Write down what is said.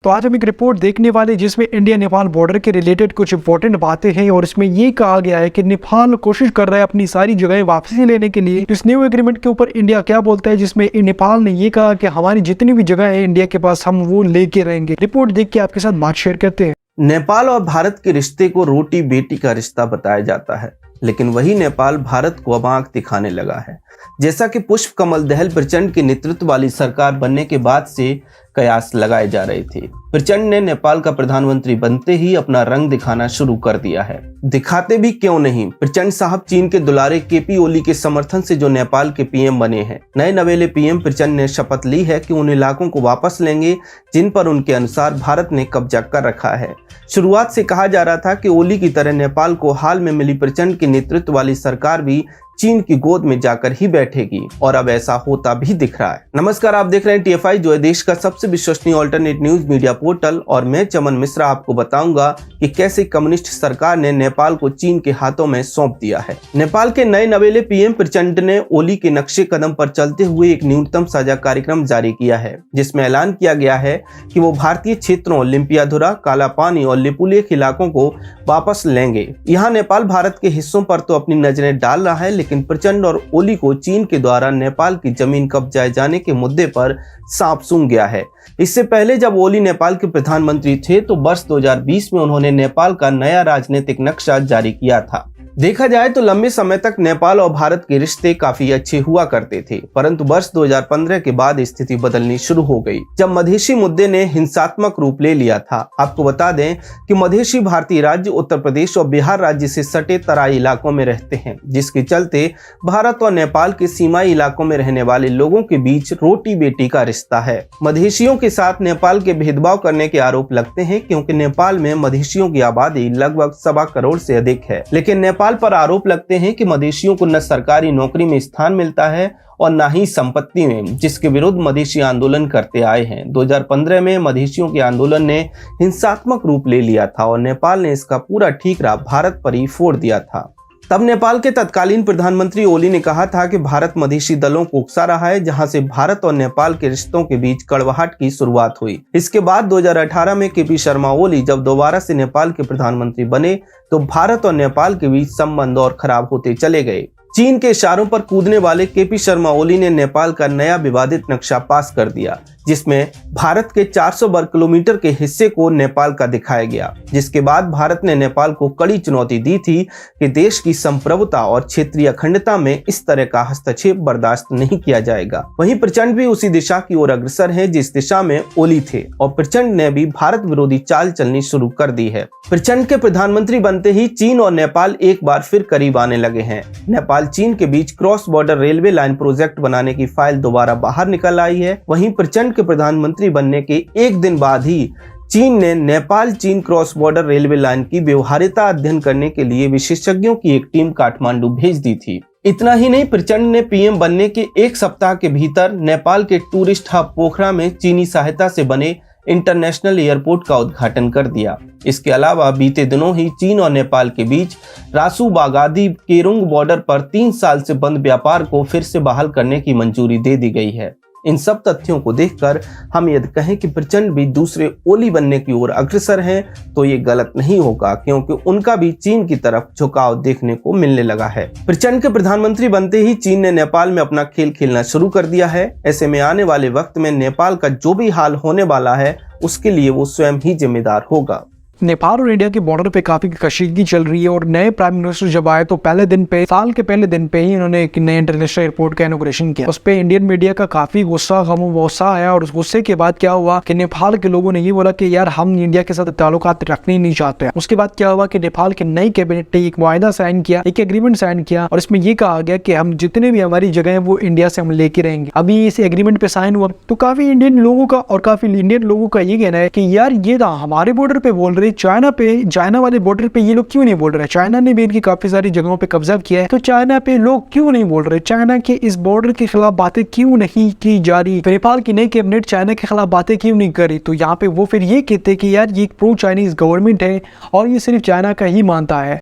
तो आज हम एक रिपोर्ट देखने वाले जिसमें इंडिया नेपाल बॉर्डर के रिलेटेड कुछ इंपॉर्टेंट बातें हैं और इसमें ये कहा गया है कि नेपाल कोशिश कर रहा है अपनी सारी जगह वापसी लेने के लिए। इस न्यू एग्रीमेंट के ऊपर इंडिया क्या बोलता है, जिसमें नेपाल ने ये कहा कि हमारी जितनी भी जगह है इंडिया के पास हम वो लेके रहेंगे। रिपोर्ट देख के आपके साथ बात शेयर करते हैं। नेपाल और भारत के रिश्ते को रोटी बेटी का रिश्ता बताया जाता है, लेकिन वही नेपाल भारत को अब आंख दिखाने लगा है। जैसा कि पुष्प कमल दहल प्रचंड के नेतृत्व वाली सरकार बनने के बाद से कयास लगाए जा रहे थे। प्रचंड ने नेपाल का प्रधानमंत्री बनते ही अपना रंग दिखाना शुरू कर दिया है। दिखाते भी क्यों नहीं, प्रचंड साहब चीन के दुलारे केपी ओली के समर्थन से जो नेपाल के पीएम बने हैं। नए नवेले पीएम प्रचंड ने शपथ ली है कि उन इलाकों को वापस लेंगे जिन पर उनके अनुसार भारत ने कब्जा कर रखा है। शुरुआत से कहा जा रहा था कि ओली की तरह नेपाल को हाल में मिली प्रचंड के नेतृत्व वाली सरकार भी चीन की गोद में जाकर ही बैठेगी, और अब ऐसा होता भी दिख रहा है। नमस्कार, आप देख रहे हैं TFI, जो है देश का सबसे विश्वसनीय ऑल्टरनेट न्यूज मीडिया पोर्टल, और मैं चमन मिश्रा आपको बताऊंगा कि कैसे कम्युनिस्ट सरकार ने नेपाल को चीन के हाथों में सौंप दिया है। नेपाल के नए नवेले पीएम प्रचंड ने ओली के नक्शे कदम पर चलते हुए एक न्यूनतम साझा कार्यक्रम जारी किया है, जिसमें ऐलान किया गया है कि वो भारतीय क्षेत्रों लिम्पियाधुरा, कालापानी और लिपुलेख इलाकों को वापस लेंगे। यहाँ नेपाल भारत के हिस्सों पर तो अपनी नजरें डाल रहा है, लेकिन प्रचंड और ओली को चीन के द्वारा नेपाल की जमीन कब्जाए जाने के मुद्दे पर सांप सूंघ गया है। इससे पहले जब ओली नेपाल के प्रधानमंत्री थे तो वर्ष 2020 में उन्होंने नेपाल का नया राजनीतिक नक्शा जारी किया था। देखा जाए तो लंबे समय तक नेपाल और भारत के रिश्ते काफी अच्छे हुआ करते थे, परंतु वर्ष 2015 के बाद स्थिति बदलनी शुरू हो गई, जब मधेशी मुद्दे ने हिंसात्मक रूप ले लिया था। आपको बता दें कि मधेशी भारतीय राज्य उत्तर प्रदेश और बिहार राज्य से सटे तराई इलाकों में रहते हैं, जिसके चलते भारत और नेपाल के सीमाई इलाकों में रहने वाले लोगों के बीच रोटी बेटी का रिश्ता है। मधेशियों के साथ नेपाल के भेदभाव करने के आरोप लगते हैं, क्योंकि नेपाल में मधेशियों की आबादी लगभग 1.25 करोड़ से अधिक है। लेकिन नेपाल पर आरोप लगते हैं कि मधेशियों को न सरकारी नौकरी में स्थान मिलता है और न ही संपत्ति में, जिसके विरुद्ध मधेशी आंदोलन करते आए हैं। 2015 में मधेशियों के आंदोलन ने हिंसात्मक रूप ले लिया था और नेपाल ने इसका पूरा ठीकरा भारत पर ही फोड़ दिया था। तब नेपाल के तत्कालीन प्रधानमंत्री ओली ने कहा था कि भारत मधेशी दलों को उकसा रहा है, जहां से भारत और नेपाल के रिश्तों के बीच कड़वाहट की शुरुआत हुई। इसके बाद 2018 में केपी शर्मा ओली जब दोबारा से नेपाल के प्रधानमंत्री बने तो भारत और नेपाल के बीच संबंध और खराब होते चले गए। चीन के इशारों पर कूदने वाले केपी शर्मा ओली ने नेपाल का नया विवादित नक्शा पास कर दिया, जिसमें भारत के 400 वर्ग किलोमीटर के हिस्से को नेपाल का दिखाया गया। जिसके बाद भारत ने नेपाल को कड़ी चुनौती दी थी कि देश की संप्रभुता और क्षेत्रीय अखंडता में इस तरह का हस्तक्षेप बर्दाश्त नहीं किया जाएगा। वहीं प्रचंड भी उसी दिशा की ओर अग्रसर है जिस दिशा में ओली थे, और प्रचंड ने भी भारत विरोधी चाल चलनी शुरू कर दी है। प्रचंड के प्रधानमंत्री बनते ही चीन और नेपाल एक बार फिर करीब आने लगे हैं। नेपाल चीन के बीच cross border railway line project बनाने की फाइल दोबारा बाहर निकल आई है। वहीं प्रचंड के प्रधानमंत्री बनने के एक दिन बाद ही चीन ने नेपाल चीन क्रॉस बॉर्डर रेलवे लाइन की व्यवहार्यता अध्ययन करने के लिए विशेषज्ञों की एक टीम काठमांडू भेज दी थी। इतना ही नहीं, प्रचंड ने पीएम बनने के एक सप्ताह के भीतर नेपाल के टूरिस्ट हब पोखरा में चीनी सहायता से बने इंटरनेशनल एयरपोर्ट का उद्घाटन कर दिया। इसके अलावा बीते दिनों ही चीन और नेपाल के बीच रासू बागादी केरुंग बॉर्डर पर 3 साल से बंद व्यापार को फिर से बहाल करने की मंजूरी दे दी गई है। इन सब तथ्यों को देखकर हम यदि कहें कि प्रचंड भी दूसरे ओली बनने की ओर अग्रसर हैं, तो ये गलत नहीं होगा, क्योंकि उनका भी चीन की तरफ झुकाव देखने को मिलने लगा है। प्रचंड के प्रधानमंत्री बनते ही चीन ने नेपाल में अपना खेल खेलना शुरू कर दिया है। ऐसे में आने वाले वक्त में नेपाल का जो भी हाल होने वाला है उसके लिए वो स्वयं ही जिम्मेदार होगा। नेपाल और इंडिया के बॉर्डर पे काफी कशीदगी चल रही है, और नए प्राइम मिनिस्टर जब आए तो पहले दिन पे, साल के पहले दिन पे ही इन्होंने एक नए इंटरनेशनल एयरपोर्ट का इनॉग्रेशन किया। उस पे इंडियन मीडिया का काफी गुस्सा आया, और उस गुस्से के बाद क्या हुआ कि नेपाल के लोगों ने ये बोला कि यार हम इंडिया के साथ ताल्लुकात रखने नहीं चाहते हैं। उसके बाद क्या हुआ कि नेपाल के नई कैबिनेट ने एक मुआहदा साइन किया, एक एग्रीमेंट साइन किया, और इसमें ये कहा गया कि हम जितने भी हमारी जगह है वो इंडिया से हम लेके रहेंगे। अभी इस एग्रीमेंट पे साइन हुआ तो काफी इंडियन लोगों का और काफी इंडियन लोगों का ये कहना है कि यार ये हमारे बॉर्डर पे बोल रहे, चाइना वाले बॉर्डर पे ये लोग क्यों नहीं बोल रहे? चाइना ने भी इनकी काफी सारी जगहों पे कब्जा किया है, तो चाइना पे लोग क्यों नहीं बोल रहे? चाइना के इस बॉर्डर के खिलाफ बातें क्यों नहीं की जा रही? नेपाल की नई कैबिनेट चाइना के खिलाफ बातें क्यों नहीं कर रही? तो यहाँ पे वो फिर ये कहते हैं कि यार ये प्रो चाइनीज गवर्नमेंट है और ये सिर्फ चाइना का ही मानता है।